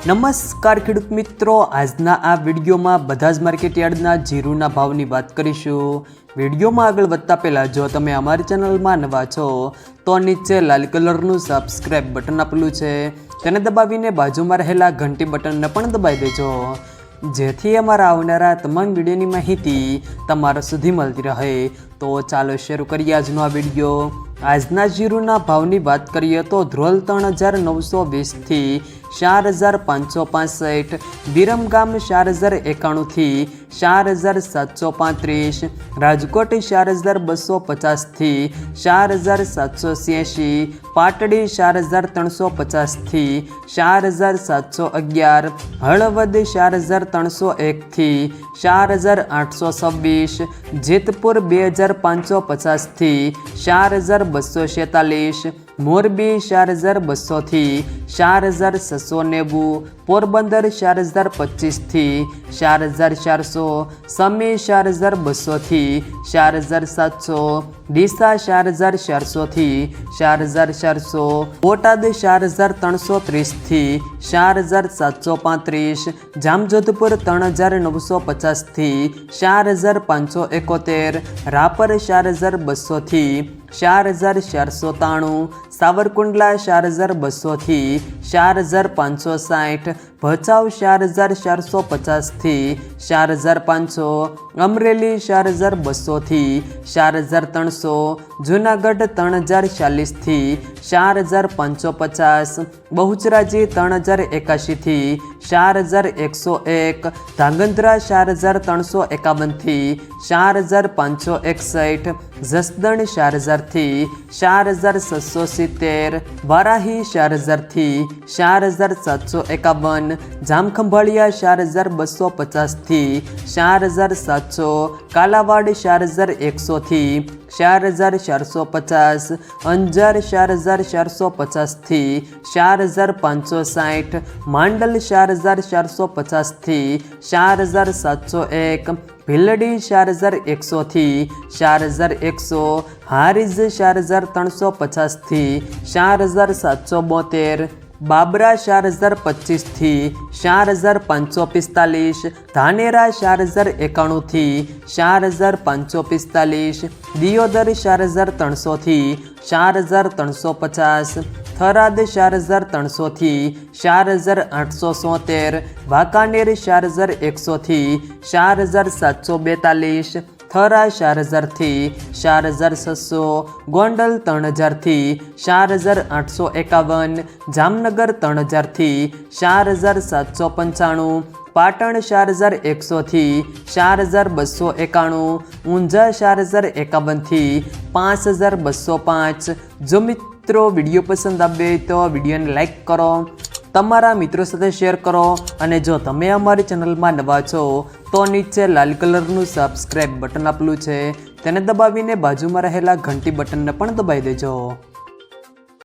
નમસ્કાર ખેડૂત મિત્રો, આજના આ વિડીયોમાં બધા જ માર્કેટયાર્ડના જીરુના ભાવની વાત કરીશું। વિડીયોમાં આગળ વધતા પહેલાં જો તમે અમારી ચેનલમાં નવા છો તો નીચે લાલ કલરનું સબસ્ક્રાઇબ બટન આપેલું છે, તેને દબાવીને બાજુમાં રહેલા ઘંટી બટનને પણ દબાવી દેજો, જેથી અમારા આવનારા તમામ વિડીયોની માહિતી તમારા સુધી મળતી રહે। તો ચાલો શરૂ કરીએ આજનો આ વિડીયો। આજના જીરુના ભાવની વાત કરીએ તો ધ્રોલ 3920 થી 4565, વિરમગામ 4091 થી 4735, રાજકોટ 4250 થી 4786, પાટડી 4350 થી 4711, હળવદ 4301 થી 4826, જેતપુર 2550 થી 4246, મોરબી 4200 થી 4690, પોરબંદર 4025 થી 4400, સમી 4200 થી 4700, ડીસા 4400 થી 4400, બોટાદ 4330 થી 4735, જામજોધપુર 3950 થી 4571, રાપર 4200 થી 4493, સાવરકુંડલા 4200 થી 4560, ભચાઉ 4450 થી 4500, અમરેલી 4200 થી 4300, જૂનાગઢ 3040 થી 4550, બહુચરાજી 3081 થી 4101, ધાંગધ્રા 4351 થી 4561, જસદણ 4000 થી 4670, વારાહી 4000 થી 4751, જામખંભાળિયા 4250 થી 4700, કાલાવાડ 4100 થી 4450, અંજાર 4450 થી 4560, માંડલ 4450 થી 4701, ભીલડી 4100 થી 4100, હારીજ 4350 થી 4772, બાબરા 4025 થી 4545, ધાનેરા 4091 થી 4545, દિયોદર 4300 થી 4350, થરાદ 4300 થી 4873, વાંકાનેર 4100 થી 4742, થરા 4000 થી 4600, ગોંડલ 3000 થી 4851, જામનગર 3000 થી 4795, પાટણ 4100 થી 4291, ઊંઝા 4051 થી 5205। જો મિત્રો વિડીયો પસંદ આવે તો વિડીયોને લાઈક કરો, તમારા મિત્રો સાથે શેર કરો, અને જો તમે અમારી ચેનલમાં નવા છો તો નીચે લાલ કલરનું સબસ્ક્રાઇબ બટન આપેલું છે, તેને દબાવીને બાજુમાં રહેલા ઘંટી બટનને પણ દબાવી દેજો।